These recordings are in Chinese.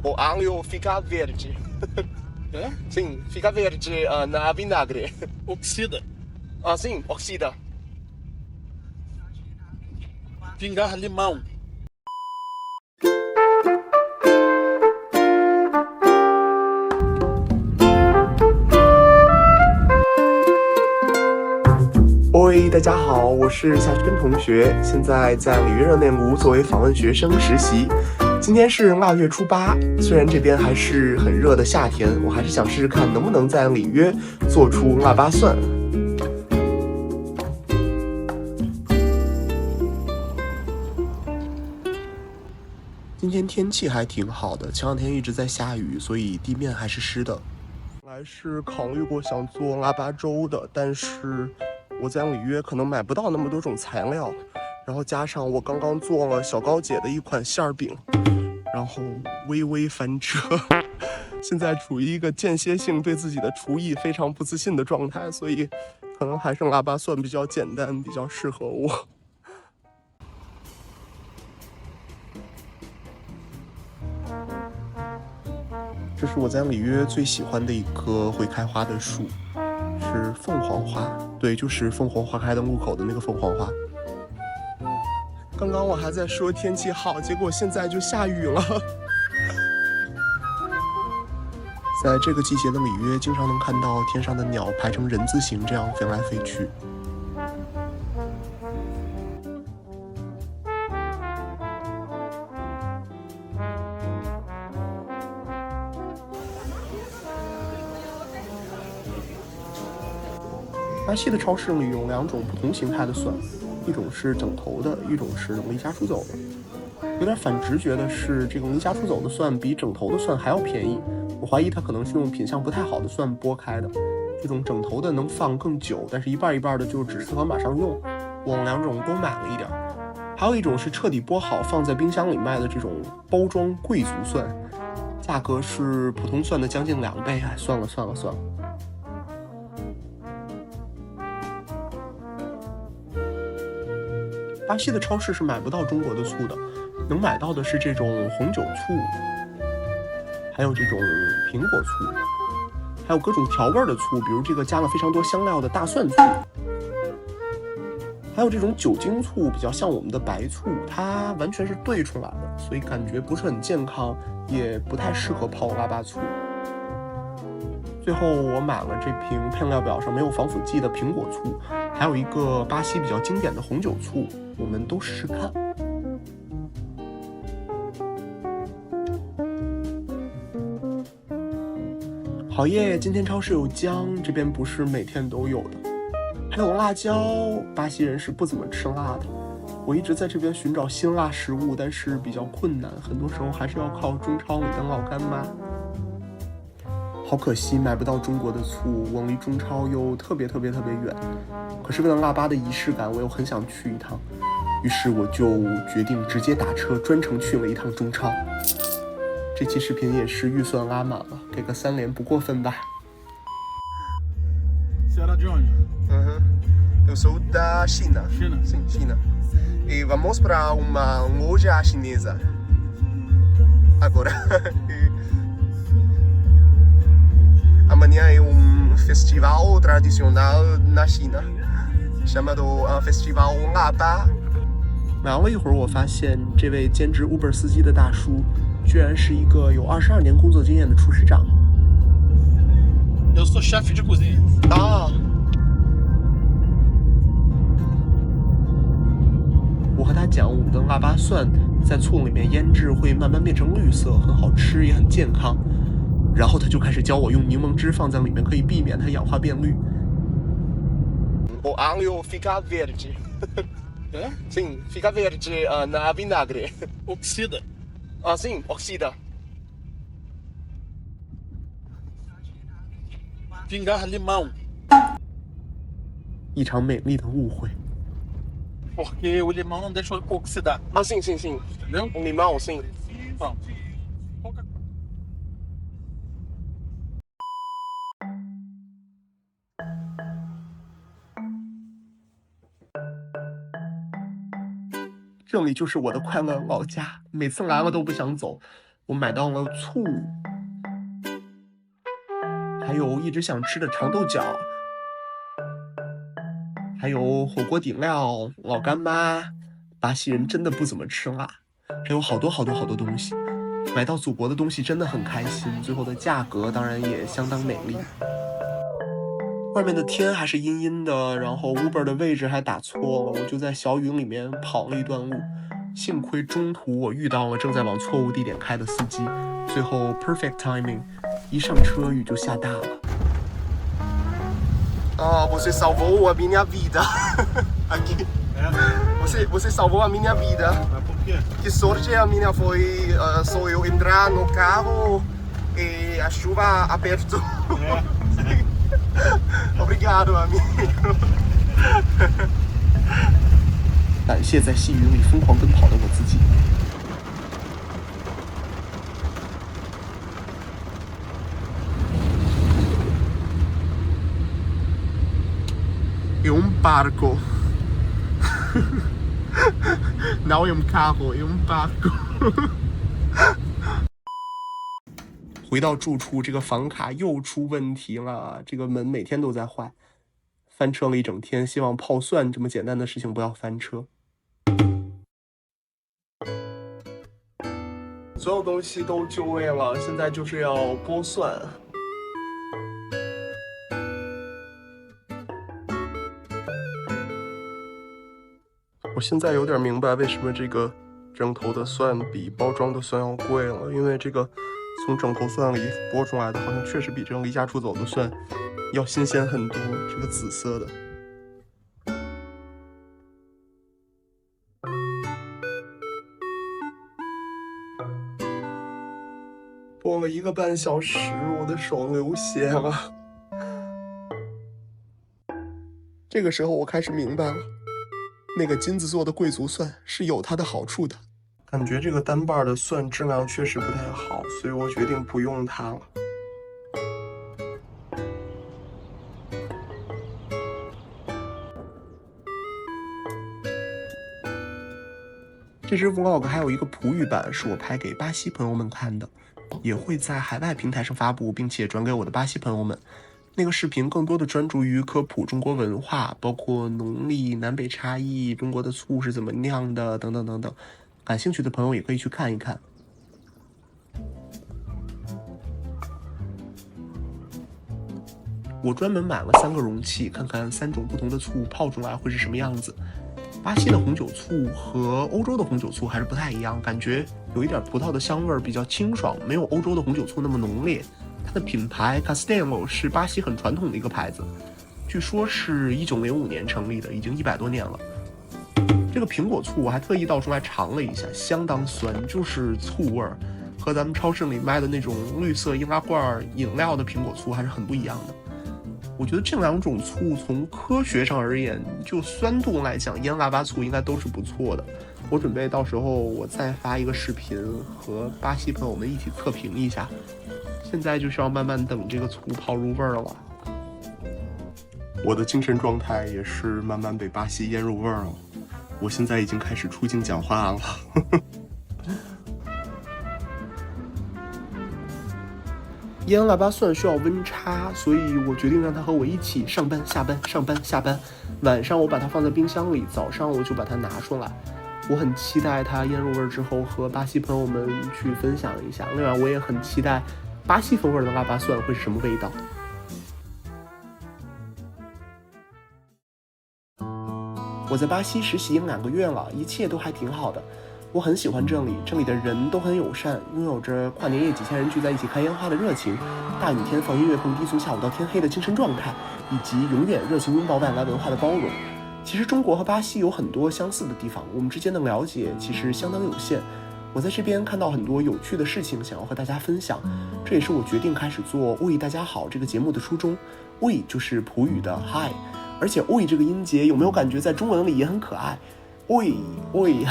o alho fica verde. É? Sim, fica verde na vinagre. Oxida. Ah, sim, oxida. Pingar limão. Oi，大家好，我是夏春同学，现在在里约热内卢作为访问学生实习。今天是腊月初八，虽然这边还是很热的夏天，我还是想试试看能不能在里约做出腊八蒜。今天天气还挺好的，前两天一直在下雨，所以地面还是湿的。本来是考虑过想做腊八粥的，但是我在里约可能买不到那么多种材料，然后加上我刚刚做了小高姐的一款馅儿饼，然后微微翻车，现在处于一个间歇性对自己的厨艺非常不自信的状态，所以可能还是腊八蒜比较简单，比较适合我。这是我在里约最喜欢的一棵会开花的树，是凤凰花，对，就是凤凰花开的路口的那个凤凰花。刚刚我还在说天气好，结果现在就下雨了。在这个季节的里约，经常能看到天上的鸟排成人字形这样飞来飞去。巴西的超市里有两种不同形态的蒜，一种是整头的，一种是离家出走的。有点反直觉的是，这种离家出走的蒜比整头的蒜还要便宜。我怀疑它可能是用品相不太好的蒜剥开的。这种整头的能放更久，但是一半一半的就只适合马上用。我两种都买了一点。还有一种是彻底剥好放在冰箱里卖的这种包装贵族蒜，价格是普通蒜的将近2倍。哎，算了。巴西的超市是买不到中国的醋的，能买到的是这种红酒醋，还有这种苹果醋，还有各种调味的醋，比如这个加了非常多香料的大蒜醋，还有这种酒精醋，比较像我们的白醋，它完全是兑出来的，所以感觉不是很健康，也不太适合泡腊八醋。最后我买了这瓶配料表上没有防腐剂的苹果醋，还有一个巴西比较经典的红酒醋，我们都试试看。好耶，今天超市有姜，这边不是每天都有的。还有辣椒，巴西人是不怎么吃辣的。我一直在这边寻找辛辣食物，但是比较困难，很多时候还是要靠中超里的老干妈。好可惜买不到中国的醋，我离中超又特别远。可是为了腊八的仪式感，我又很想去一趟，于是我就决定直接打车专程去了一趟中超。这期视频也是预算拉满了，给个3连不过分吧。Você era de onde? Eu sou da China. China? Sim, China. E vamos para uma loja chinesa agora. Amanhã é festival tradicional na China, chamado Festival Laba。聊了一会儿，我发现这位兼职 Uber 司机的大叔，居然是一个有22年工作经验的厨师长。Eu sou chefe de cozinha. 啊！我和他讲，我们的腊八蒜在醋里面腌制会慢慢变成绿色，很好吃，也很健康。然后他就开始教我用柠檬汁放在里面，可以避免它氧化变绿。O alho fica verde. É? Sim, fica verde na vinagre. Oxida. Ah, sim, oxida. Pingar limão. 一场美丽的误会。Porque o limão não deixa oxidar. Ah, sim. Entendeu? Limão, sim. Bom. Pouca- 这里就是我的快乐老家，每次来了都不想走。我买到了醋，还有一直想吃的长豆角，还有火锅底料、老干妈。巴西人真的不怎么吃辣，还有好多东西。买到祖国的东西真的很开心，最后的价格当然也相当美丽。外面的天还是阴阴的，然后 Uber 的位置还打错了，我就在小雨里面跑了一段路。幸亏中途我遇到了正在往错误地点开的司机，最后 perfect timing， 一上车雨就下大了。Você salvou a minha vida aqui. Você salvou a minha vida. Mas por quê? Que sorte a minha foi só eu entrar no carro e a chuva apertou. Obrigado, amigo. 感谢在细雨里疯狂奔跑的我自己。É um barco. Não é um carro, é um barco. 回到住处，这个房卡又出问题了，这个门每天都在坏，翻车了一整天，希望泡蒜这么简单的事情不要翻车。所有东西都就位了，现在就是要剥蒜。我现在有点明白为什么这个整头的蒜比包装的蒜要贵了，因为这个从整头蒜里剥出来的好像确实比这种离家出走的蒜要新鲜很多，这个紫色的。剥了1个半小时，我的手流血了。这个时候我开始明白了，那个金子做的贵族蒜是有它的好处的。感觉这个单瓣的蒜质量确实不太好，所以我决定不用它了。这支 vlog 还有一个葡语版是我拍给巴西朋友们看的，也会在海外平台上发布，并且转给我的巴西朋友们。那个视频更多的专注于科普中国文化，包括农历、南北差异、中国的醋是怎么酿的等等等等。感兴趣的朋友也可以去看一看。我专门买了3个容器，看看3种不同的醋泡出来会是什么样子。巴西的红酒醋和欧洲的红酒醋还是不太一样，感觉有一点葡萄的香味，比较清爽，没有欧洲的红酒醋那么浓烈。它的品牌 Castello 是巴西很传统的一个牌子，据说是1905年成立的，已经100多年了。这个苹果醋我还特意倒出来尝了一下，相当酸，就是醋味儿，和咱们超市里卖的那种绿色易拉罐饮料的苹果醋还是很不一样的。我觉得这2种醋从科学上而言，就酸度来讲，腌腊八醋应该都是不错的。我准备到时候我再发一个视频，和巴西朋友们一起测评一下。现在就是要慢慢等这个醋泡入味儿了。我的精神状态也是慢慢被巴西腌入味儿了。我现在已经开始出镜讲话了。腌腊八蒜需要温差，所以我决定让它和我一起上班下班上班下班。晚上我把它放在冰箱里，早上我就把它拿出来。我很期待它腌入味之后和巴西朋友们去分享一下。另外我也很期待巴西风味的腊八蒜会是什么味道。我在巴西实习已经2个月了，一切都还挺好的。我很喜欢这里，这里的人都很友善，拥有着跨年夜几千人聚在一起看烟花的热情，大雨天放音乐蹦迪从下午到天黑的精神状态，以及永远热情拥抱外来文化的包容。其实中国和巴西有很多相似的地方，我们之间的了解其实相当有限。我在这边看到很多有趣的事情，想要和大家分享，这也是我决定开始做“喂大家好”这个节目的初衷。喂就是葡语的 hi， 而且喂这个音节有没有感觉在中文里也很可爱？喂喂，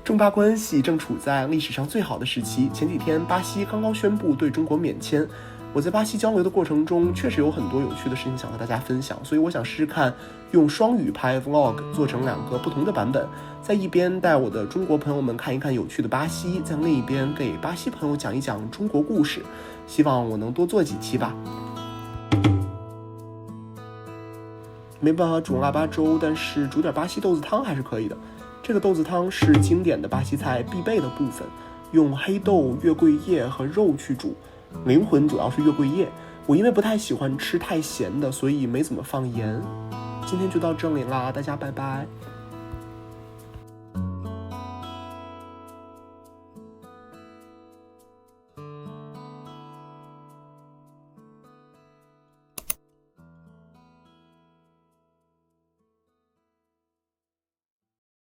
中巴关系正处在历史上最好的时期。前几天巴西刚刚宣布对中国免签，我在巴西交流的过程中，确实有很多有趣的事情想和大家分享，所以我想试试看用双语拍 vlog 做成2个不同的版本，在一边带我的中国朋友们看一看有趣的巴西，在另一边给巴西朋友讲一讲中国故事，希望我能多做几期吧。没办法煮腊八粥，但是煮点巴西豆子汤还是可以的。这个豆子汤是经典的巴西菜必备的部分，用黑豆、月桂叶和肉去煮，灵魂主要是月桂叶。我因为不太喜欢吃太咸的，所以没怎么放盐。今天就到这里啦，大家拜拜。